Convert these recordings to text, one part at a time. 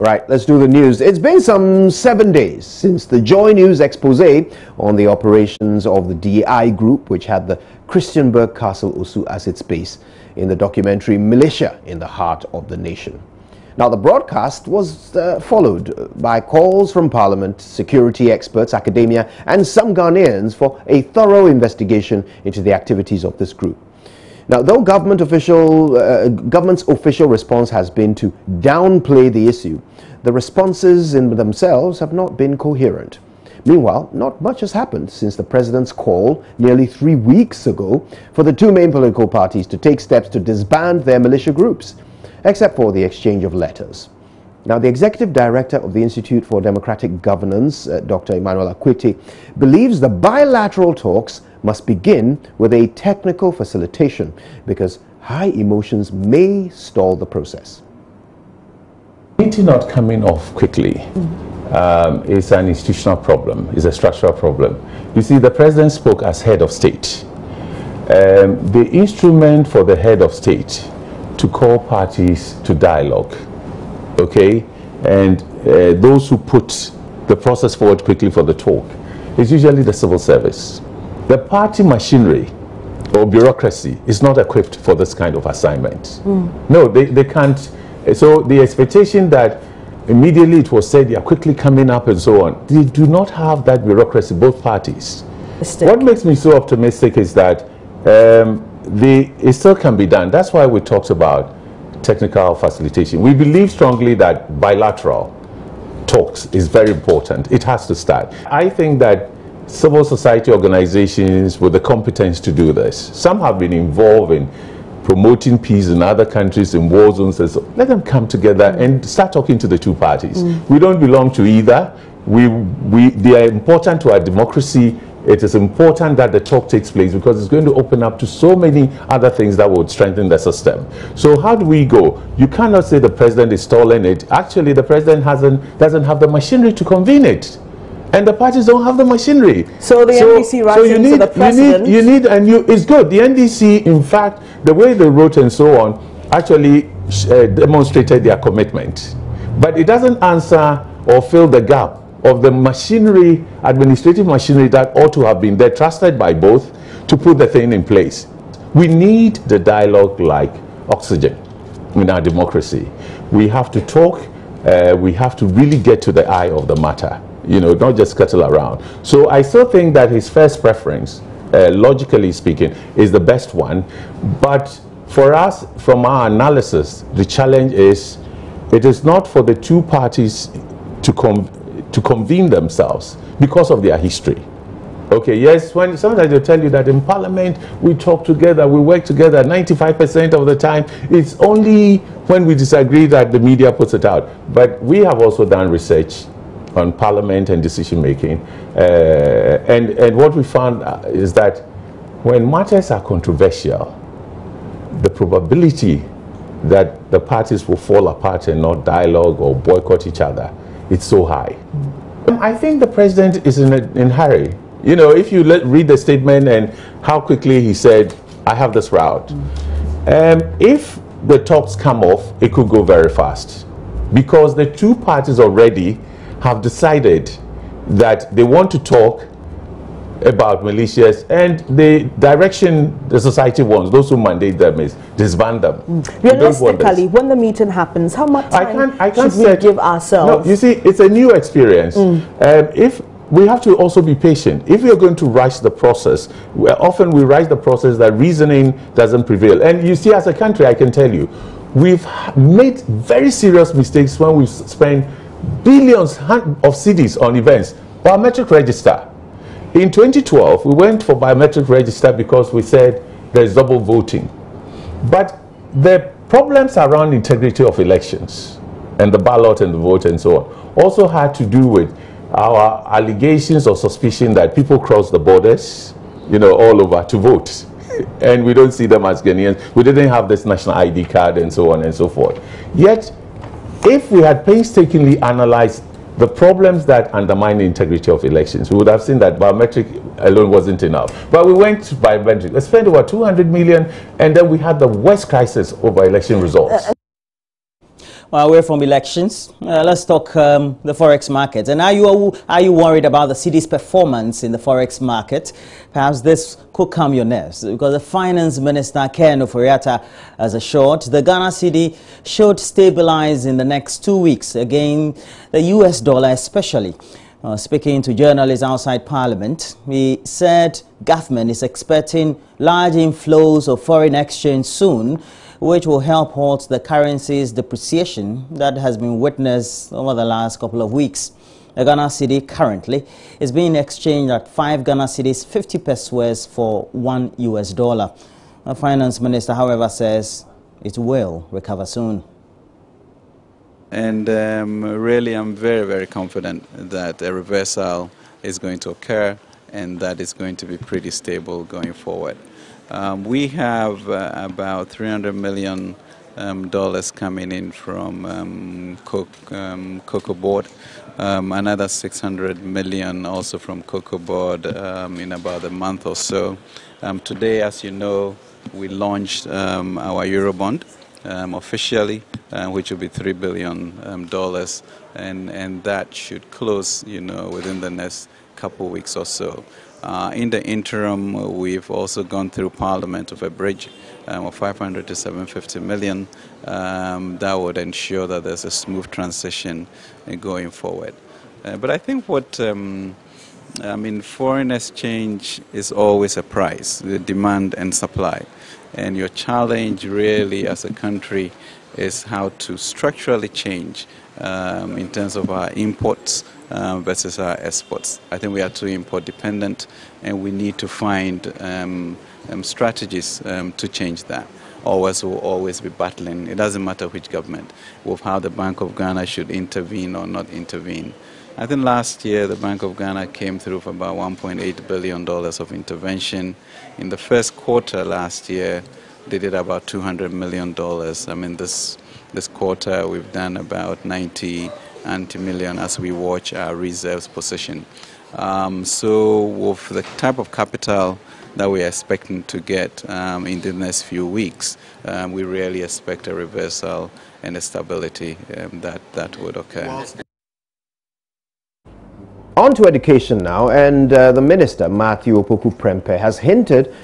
Right, let's do the news. It's been some 7 days since the JoyNews expose on the operations of the DAI Group, which had the Christiansburg Castle Osu as its base, in the documentary Militia in the Heart of the Nation. Now, the broadcast was followed by calls from Parliament, security experts, academia, and some Ghanaians for a thorough investigation into the activities of this group. Now, though government's official response has been to downplay the issue, the responses in themselves have not been coherent. Meanwhile, not much has happened since the president's call nearly 3 weeks ago for the two main political parties to take steps to disband their militia groups, except for the exchange of letters. Now, the executive director of the Institute for Democratic Governance, Dr. Emmanuel Akwete, believes the bilateral talks must begin with a technical facilitation because high emotions may stall the process. Meeting not coming off quickly is an institutional problem, is a structural problem. You see, the president spoke as head of state. The instrument for the head of state to call parties to dialogue, okay, and those who put the process forward quickly for the talk is usually the civil service. The party machinery or bureaucracy is not equipped for this kind of assignment. No, they can't. So the expectation that immediately it was said they are quickly coming up and so on, they do not have that bureaucracy, both parties. What makes me so optimistic is that it still can be done. That's why we talked about technical facilitation. We believe strongly that bilateral talks is very important. It has to start. I think that civil society organizations with the competence to do this, some have been involved in promoting peace in other countries, in war zones, and so let them come together and start talking to the two parties. We don't belong to either. They are important to our democracy. It is important that the talk takes place because it's going to open up to so many other things that would strengthen the system. So how do we go? You cannot say the president is stalling it. Actually, the president doesn't have the machinery to convene it. And the parties don't have the machinery. So the NDC writing to the president... It's good. The NDC, in fact, the way they wrote and so on, actually demonstrated their commitment. But it doesn't answer or fill the gap of the machinery, administrative machinery that ought to have been there, trusted by both, to put the thing in place. We need the dialogue like oxygen in our democracy. We have to talk. We have to really get to the eye of the matter. You know, not just scuttle around. So I still think that his first preference, logically speaking, is the best one. But for us, from our analysis, the challenge is, it is not for the two parties to convene themselves because of their history. Okay, yes, when sometimes they'll tell you that in Parliament, we talk together, we work together 95% of the time. It's only when we disagree that the media puts it out. But we have also done research on Parliament and decision making, and what we found is that when matters are controversial, the probability that the parties will fall apart and not dialogue or boycott each other, it's so high. I think the president is in a hurry. You know, if you read the statement and how quickly he said, I have this route. If the talks come off, it could go very fast because the two parties already have decided that they want to talk about militias, and the direction the society wants, those who mandate them, is disband them. Realistically, when the meeting happens, how much time should we give ourselves? No, you see, it's a new experience. If we have to also be patient. If we are going to rush the process, often we rush the process that reasoning doesn't prevail. And you see, as a country, I can tell you, we've made very serious mistakes when we spend billions of cedis on events. Biometric register. In 2012, we went for biometric register because we said there's double voting. But the problems around integrity of elections and the ballot and the vote and so on also had to do with our allegations or suspicion that people cross the borders, you know, all over to vote. And we don't see them as Ghanaians. We didn't have this national ID card and so on and so forth. Yet, if we had painstakingly analyzed the problems that undermine the integrity of elections, we would have seen that biometric alone wasn't enough. But we went to biometric. We spent over 200 million, and then we had the worst crisis over election results. Well, away from elections, let's talk the forex market. And are you worried about the cedi's performance in the forex market? Perhaps this could calm your nerves, because the finance minister Ken Oforiatta has assured the Ghana cedi should stabilize in the next 2 weeks against the US dollar especially. Speaking to journalists outside Parliament, he said government is expecting large inflows of foreign exchange soon, which will help halt the currency's depreciation that has been witnessed over the last couple of weeks. The Ghana cedi currently is being exchanged at 5 Ghana cedis 50 pesos for $1 US. The finance minister, however, says it will recover soon. And really, I'm very, very confident that a reversal is going to occur and that it's going to be pretty stable going forward. We have about $300 million coming in from cocoa board, another $600 million also from cocoa board in about a month or so. Today, as you know, we launched our Eurobond officially, which will be $3 billion, and that should close, within the next couple of weeks or so. In the interim, we've also gone through Parliament of a bridge of 500 to 750 million. That would ensure that there's a smooth transition going forward. But I think foreign exchange is always a price, the demand and supply. And your challenge really as a country is how to structurally change in terms of our imports versus our exports. I think we are too import dependent, and we need to find strategies to change that. Always will always be battling. It doesn't matter which government, with how the Bank of Ghana should intervene or not intervene. I think last year the Bank of Ghana came through for about $1.8 billion of intervention. In the first quarter last year, they did about $200 million. This quarter we've done about 90 million as we watch our reserves position. So with the type of capital that we are expecting to get in the next few weeks, we really expect a reversal and a stability that would occur. On to education now, and the Minister, Matthew Opoku-Prempeh, has hinted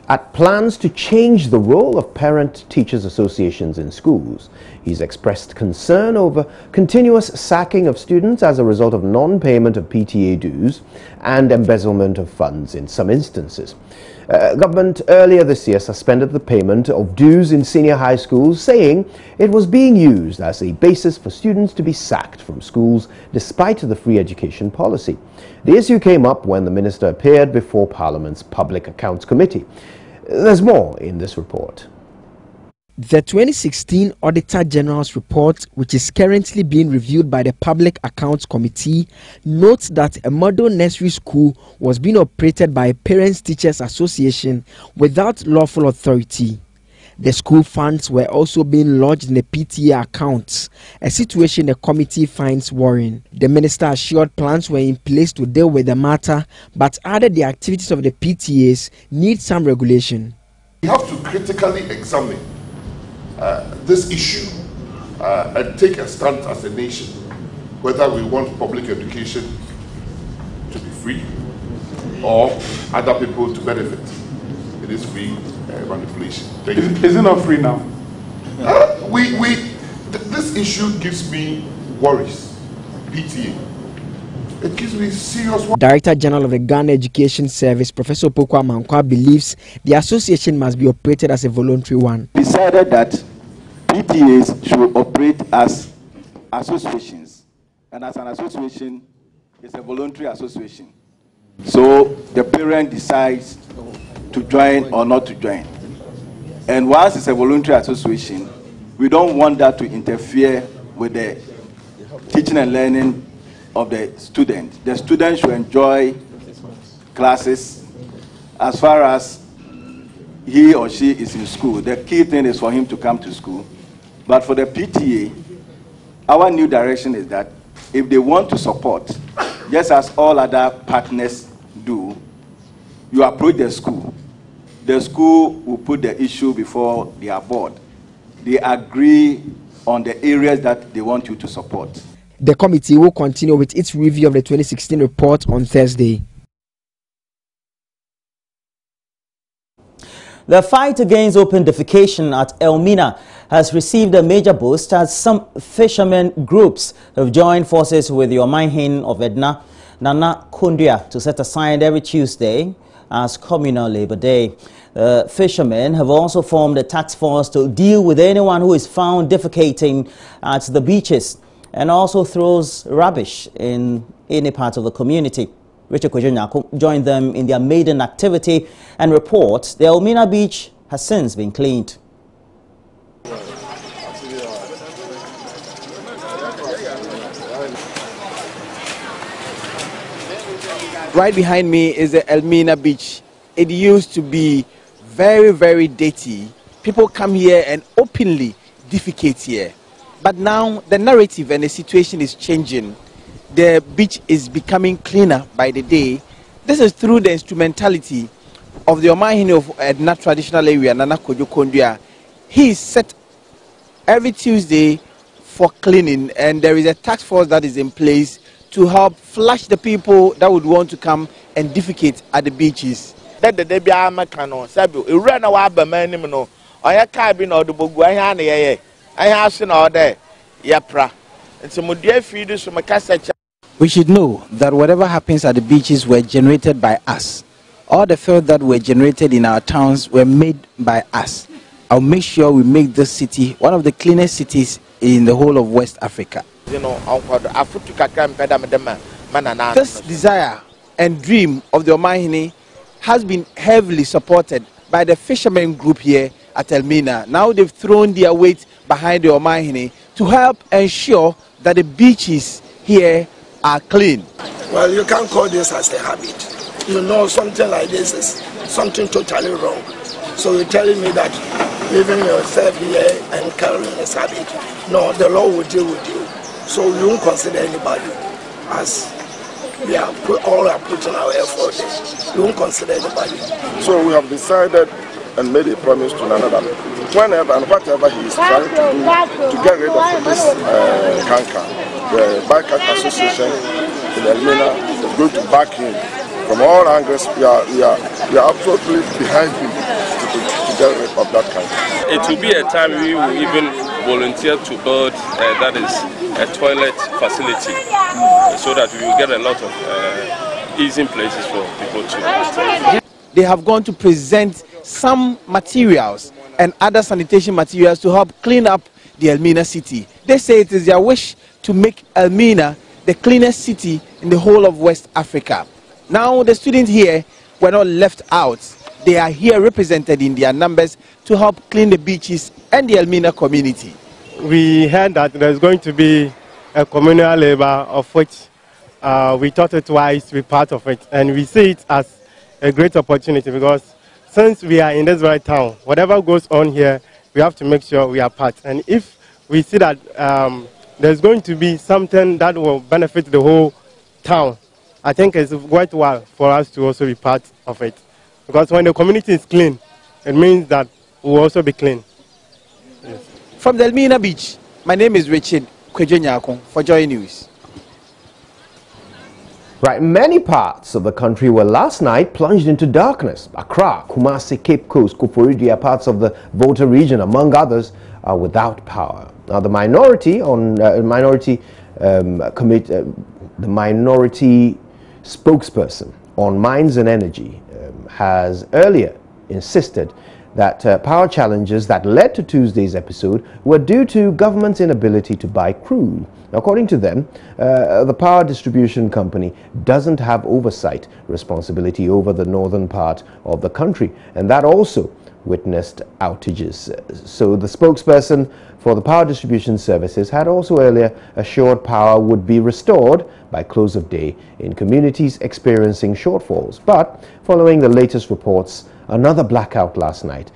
at plans to change the role of parent-teachers associations in schools. He's expressed concern over continuous sacking of students as a result of non-payment of PTA dues and embezzlement of funds in some instances. Government earlier this year suspended the payment of dues in senior high schools, saying it was being used as a basis for students to be sacked from schools despite the free education policy. The issue came up when the minister appeared before Parliament's Public Accounts Committee. There's more in this report. The 2016 Auditor General's report, which is currently being reviewed by the Public Accounts Committee, notes that a model nursery school was being operated by a Parents Teachers Association without lawful authority. The school funds were also being lodged in the PTA accounts, a situation the committee finds worrying. The minister assured plans were in place to deal with the matter, but added the activities of the PTAs need some regulation. We have to critically examine this issue and take a stand as a nation, whether we want public education to be free or other people to benefit. It is free manipulation. Is it not free now? This issue gives me worries. PTA. It gives me serious worries. Director General of the Ghana Education Service, Professor Pokwa Mankwa, believes the association must be operated as a voluntary one. Decided that PTAs should operate as associations, and as an association, it's a voluntary association. So the parent decides to join or not to join. And once it's a voluntary association, we don't want that to interfere with the teaching and learning of the student. The student should enjoy classes as far as he or she is in school. The key thing is for him to come to school. But for the PTA, our new direction is that if they want to support, just as all other partners do, you approach the school. The school will put the issue before their board. They agree on the areas that they want you to support. The committee will continue with its review of the 2016 report on Thursday. The fight against open defecation at Elmina has received a major boost as some fishermen groups have joined forces with the Omaihin of Edna, Nana Kundua, to set aside every Tuesday as Communal Labor Day. Fishermen have also formed a task force to deal with anyone who is found defecating at the beaches and also throws rubbish in any part of the community. Richard Kwejenyako joined them in their maiden activity and reports the Elmina beach has since been cleaned. Right behind me is the Elmina beach. It used to be very, very dirty. People come here and openly defecate here. But now the narrative and the situation is changing. The beach is becoming cleaner by the day. This is through the instrumentality of the Omahini of Edna traditional area, Nana Kondua. He is set every Tuesday for cleaning, and there is a task force that is in place to help flush the people that would want to come and defecate at the beaches. That the day be a mecano, Sabu, you ran a wabba man, no, I have cabin or the bogu, I have seen all day, yapra. And some dear feeders from a cassette. We should know that whatever happens at the beaches were generated by us. All the filth that were generated in our towns were made by us. I'll make sure we make this city one of the cleanest cities in the whole of West Africa. You know, this desire and dream of the Omahini has been heavily supported by the fishermen group here at Elmina. Now they've thrown their weight behind the Omahini to help ensure that the beaches here are clean. Well, you can't call this as a habit. You know, something like this is something totally wrong. So you're telling me that leaving yourself here and carrying this habit, no, the law will deal with you. So you won't consider anybody as we are all are putting our effort there. You won't consider anybody. So we have decided and made a promise to another. Whenever and whatever he is trying to do to get rid of this canker, the Bikepack Association in Elmina is going to back him from all angles. We are absolutely behind him to get rid of that canker. It will be a time we will even volunteer to build that is a toilet facility, so that we will get a lot of easy places for people to. They have gone to present some materials and other sanitation materials to help clean up the Elmina city. They say it is their wish to make Elmina the cleanest city in the whole of West Africa. Now the students here were not left out. They are here represented in their numbers to help clean the beaches and the Elmina community. We heard that there's going to be a communal labor of which we thought it wise to be part of it, and we see it as a great opportunity because since we are in this very town, whatever goes on here, we have to make sure we are part. And if we see that there's going to be something that will benefit the whole town, I think it's worthwhile for us to also be part of it. Because when the community is clean, it means that we'll also be clean. Yes. From the Elmina Beach, my name is Richard Kwejenyako for JoyNews. Right, many parts of the country were last night plunged into darkness. Accra, Kumasi, Cape Coast, Koforidua, parts of the Volta region, among others, are without power. Now, the minority spokesperson on Mines and Energy has earlier insisted that power challenges that led to Tuesday's episode were due to government's inability to buy crude. According to them, the power distribution company doesn't have oversight responsibility over the northern part of the country, and that also witnessed outages. So the spokesperson for the power distribution services had also earlier assured power would be restored by close of day in communities experiencing shortfalls. But following the latest reports, another blackout last night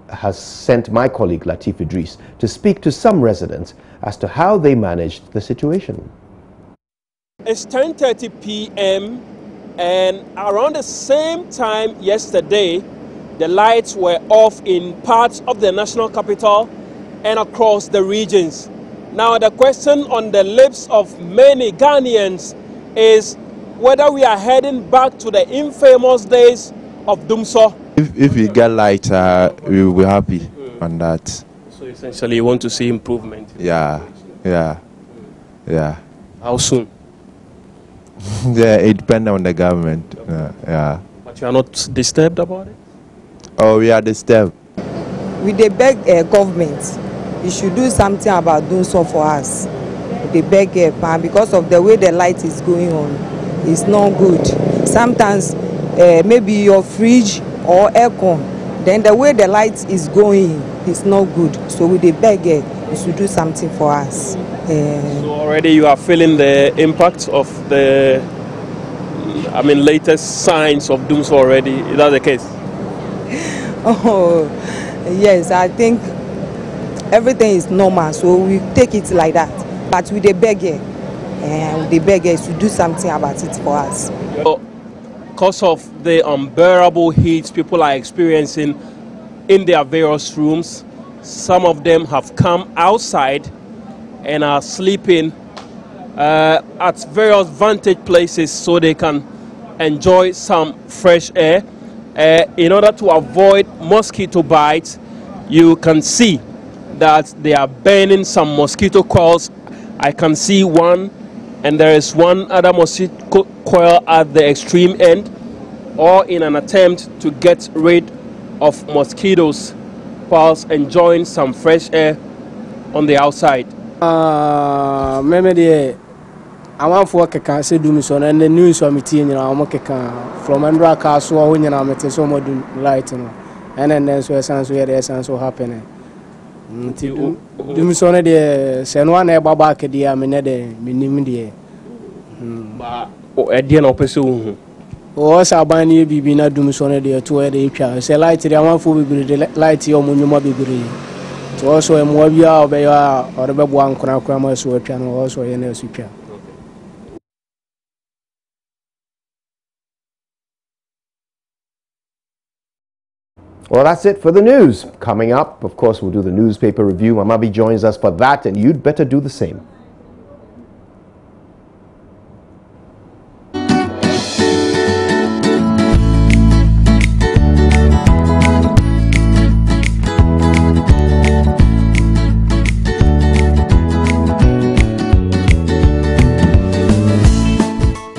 has sent my colleague Latif Idris to speak to some residents as to how they managed the situation. It's 10:30 p.m. and around the same time yesterday, the lights were off in parts of the national capital and across the regions. Now, the question on the lips of many Ghanaians is whether we are heading back to the infamous days of Dumso. If we get light, we will be happy on that. So essentially, you want to see improvement? Yeah. How soon? Yeah, it depends on the government. Yeah. But you are not disturbed about it? Oh, we are disturbed. We dey beg government. You should do something about doing so for us. We dey beg because of the way the light is going on. It's not good. Sometimes maybe your fridge or aircon, then the way the light is going is not good. So we dey beg you should do something for us. So already you are feeling the impact of the, latest signs of doom already. Is that the case? Oh, yes. I think everything is normal, so we take it like that. But we dey beg you, and we dey beg you to do something about it for us. Because of the unbearable heat people are experiencing in their various rooms, some of them have come outside and are sleeping at various vantage places so they can enjoy some fresh air. In order to avoid mosquito bites, you can see that they are burning some mosquito coils. I can see one, and there is one other mosquito coil at the extreme end, all in an attempt to get rid of mosquitoes whilst enjoying some fresh air on the outside. I want for keka say do me so and the news so meeting you know keka from Andra Castle when you know me so mo do light no and then so essence so there essence so happening do me so na dey say no na e baba ke dey me na dey minim dey ba o e dey na opese hu o sa ban ni bibi na do me so na dey to e dey twa say light dey want for bibiri dey light yo mo nyuma bibiri to also e mo bia o be ya o be bo ankora kora ma so twa no also ye na so twa. Well, that's it for the news. Coming up, of course, we'll do the newspaper review. Mamabi joins us for that, and you'd better do the same.